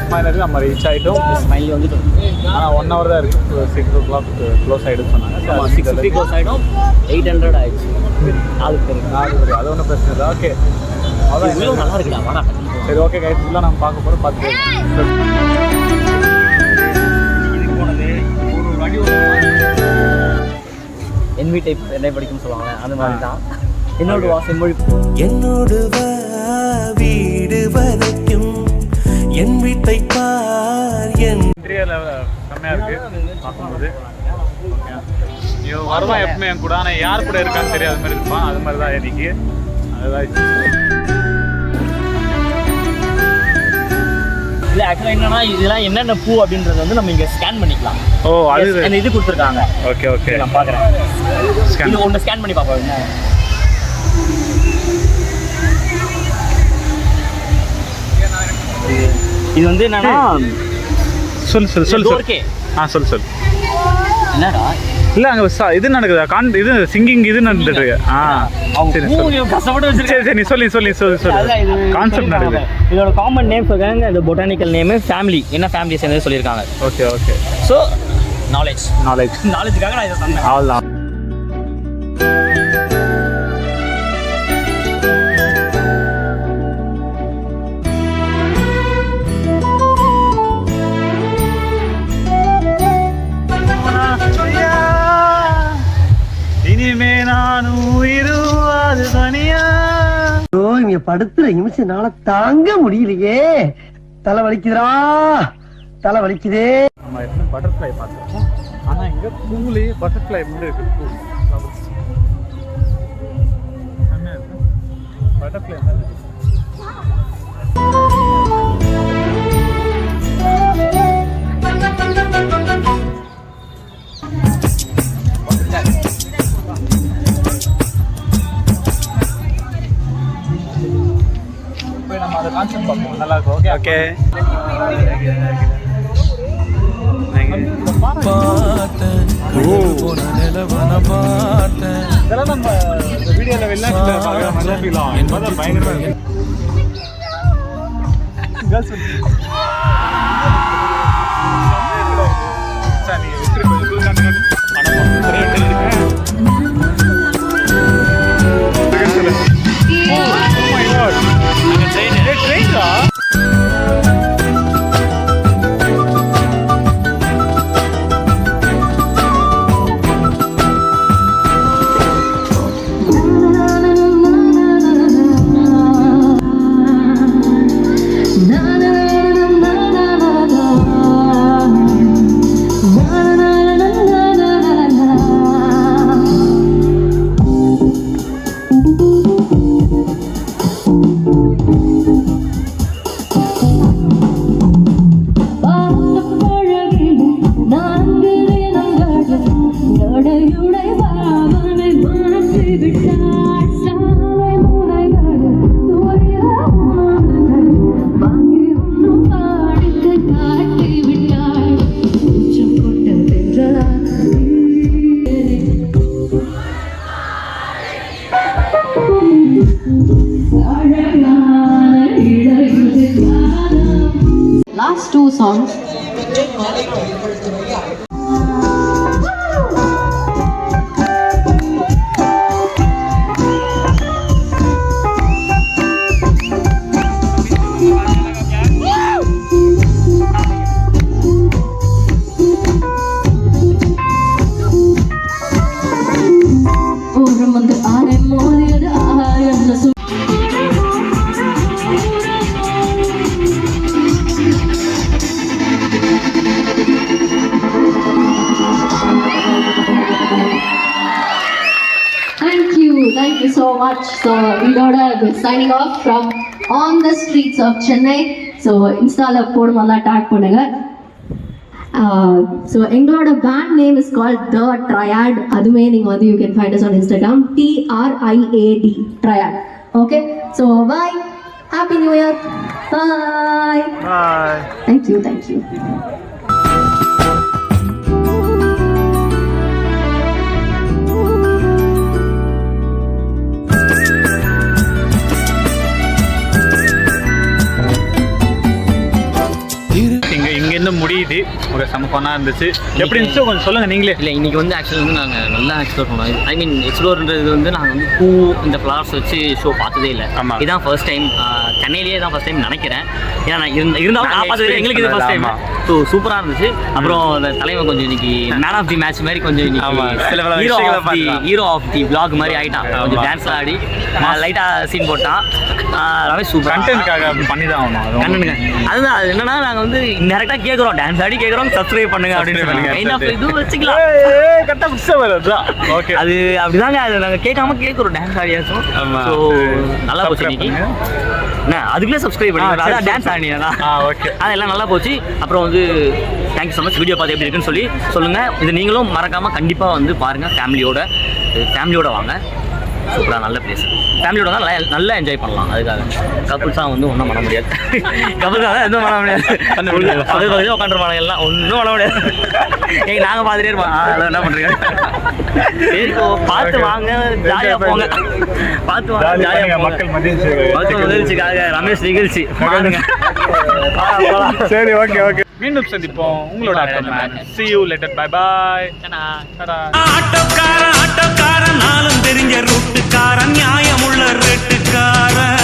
Smile இருக்குது. நம்ம reach ஆகிட்டோம். ஸ்மைல் வந்துட்டு ஆனால் 1 hour தான் இருக்குது. 6 o'clock க்ளோஸ் ஆகிடுன்னு சொன்னாங்க. 6:50 க்ளோஸ் ஆகிடும். 800 ஆயிடுச்சு. 4 பேர் அது ஒன்றும் பிரச்சனை இல்லை. ஓகே அதான் இவ்வளோ நல்லா இருக்குடா. வாடா சரி ஓகே கைஸ், ஃபுல்லாக நம்ம பார்க்க போகிறோம். பார்த்துட்டு இதுக்கு போனது ஒரு வாட்டி என்வி டைப் என்ன படிக்கும்னு சொல்லுவாங்க, அந்த மாதிரி தான் என்னோட செம்மொழி. என்னோடு வீடு வரைக்கும் என் வீட்டை பார். என் இன்டீரியர் செம்மையாக இருக்குது பார்க்கும்போது. வருவான் எப்பவுமே என் கூட, ஆனால் யார் கூட இருக்கான்னு தெரியாத மாதிரி இருப்பான். அது மாதிரி தான் எனக்கு அதுதான். இல்லை ஆக்சுவலாக என்னன்னா இதெல்லாம் என்னென்ன பூ அப்படின்றது வந்து நம்ம இங்கே ஸ்கேன் பண்ணிக்கலாம். ஓ அது அந்த இது கொடுத்துருக்காங்க. ஓகே ஓகே நான் பார்க்குறேன். இது ஒன்று ஸ்கேன் பண்ணி பார்ப்போம். என்ன இது வந்து என்னன்னா சொல்லு ஓகே. சொல்லு என்னடா இல்லை அங்கே இது நடக்குதா? இது சிங்கிங் இது நடந்துட்டு இருக்கு. சரி கஷ்டப்பட்டு வச்சிருக்கேன். சரி நீ சொல்லி கான்செப்ட் நடக்குது. இதோட காமன் நேம் சொல்றாங்க. இந்த பொட்டானிக்கல் நேம் ஃபேமிலி, என்ன ஃபேமிலி சேர்ந்து சொல்லியிருக்காங்க. ஓகே ஸோ நாலேஜுக்காக நான் இதை சொன்னேன். அவ்வளோதான். இனிமே நான் உயிராது தனியா. இங்க படுத்துற நிமிஷம்னால தாங்க முடியலையே. தலை வலிக்குதுடா, தலை வலிக்குதே. நம்ம எப்பவும் பட்டர்ஃப்ளை பார்த்துருக்கோம், ஆனால் இங்கே பூலேயே பட்டர்ஃப்ளை வந்து இருக்கு. பூ பட்டர்ஃப்ளை மாதிரி இருக்கு. நம்ம அதை கான்செப்ட் பார்ப்போம். நல்லா இருக்கும். ஓகே ஓகே இதெல்லாம் நம்ம இந்த வீடியோவில் வெளிநாட்டில் பார்க்குற மாதிரி தான் ஃபீல் ஆகும். என்பது பயங்கரமாக இருக்கு. கேர்ள்ஸ் சார் நீங்கள் விட்டு Last 2 songs. Thank you so much. So we are signing off from on the streets of Chennai. So Insta podumalla tag பண்ணுங்க. So எங்களோட band name is called The Triad. அதுமே நீங்க வந்து you can find us on Instagram TRIAD Triad. Okay. So bye. Happy New Year. Bye. Bye. Thank you. Activity ஒரு செம்ம ஃபன்னாக இருந்துச்சு. எப்படி இருந்துச்சு கொஞ்சம் சொல்லுங்கள் நீங்களே. இல்லை இன்னைக்கு வந்து ஆக்சுவலி வந்து நாங்கள் நல்லா எக்ஸ்ப்ளோர் பண்ணோம். ஐ மீன் எக்ஸ்ப்ளோர்ன்றது வந்து நாங்கள் வந்து பூ இந்த ஃப்ளவர்ஸ் வச்சு ஷோ பார்த்ததே இல்லை. ஆமாம். இதுதான் ஃபர்ஸ்ட் டைம், சென்னையிலேயே தான் ஃபர்ஸ்ட் டைம் நினைக்கிறேன். ஏன்னா நான் இருந்தாலும் நான் பார்த்தது எங்களுக்கு இது ஃபர்ஸ்ட் டைம். ஸோ சூப்பராக இருந்துச்சு. அப்புறம் அந்த தலைவன் கொஞ்சம் இன்னைக்கு மேன் ஆஃப் தி மேட்ச் மாதிரி கொஞ்சம் ஹீரோ ஆஃப் தி vlog மாதிரி ஆகிட்டான். கொஞ்சம் டான்ஸ் ஆடி லைட்டாக சீன் போட்டான். ரமேஷ் சூப்பர் கண்டென்ட்காக பண்ணி தான் ஆகணும். கண்டனுங்க அதுதான். அது என்னன்னா நாங்கள் வந்து டேரெக்டாக கேட்குறோம், டான்ஸ் ஆடி கேட்குறோம், சப்ஸ்கிரைப் பண்ணுங்க அப்படின்னு சொல்லுங்க. கைண்ட் ஆஃப் இது வச்சுக்கலாம். ஓகே, அது அப்படிதாங்க. அது நாங்கள் கேட்குறோம் டான்ஸ் ஆடியாச்சும். ஸோ நல்லா போச்சு இன்னைக்கு. என்ன அதுக்குள்ளே சப்ஸ்கிரைப் பண்ணி அதான் டான்ஸ் ஆடினா. ஓகே, அதெல்லாம் நல்லா போச்சு. அப்புறம் வந்து தேங்க்யூ ஸோ மச். வீடியோ பார்த்து எப்படி இருக்குன்னு சொல்லி சொல்லுங்கள். இது நீங்களும் மறக்காமல் கண்டிப்பாக வந்து பாருங்கள். ஃபேமிலியோட வாங்க. சூப்பராக நல்ல பிளேஸ். ஃபேமிலியோட தான் நல்லா என்ஜாய் பண்ணலாம். அதுக்காக கப்புள்ஸாக வந்து ஒன்றும் பண்ண முடியாது. கப்புள்ஸாக எதுவும் பண்ண முடியாது. பக்கத்தில் உட்காந்துருப்பாங்க எல்லாம் ஒன்றும் பண்ண முடியாது. நாங்கள் பார்த்துட்டே இருப்போம். அதெல்லாம் என்ன பண்ணுறீங்க? சரி பார்த்து வாங்க, ஜாலியாக போங்க. பார்த்து வாங்க, ஜாலியாக மக்கள் மகிழ்ச்சிக்காக ரமேஷ் நிகழ்ச்சி வாங்க. சரி, ஓகே ஓகே, மீண்டும் சந்திப்போம் உங்களோட see you later, bye bye. ஆட்டோக்காரன் நாளும் தெரிஞ்ச ரூட்டுக்காரன், நியாயமுள்ள ரேட்டுக்காரன்.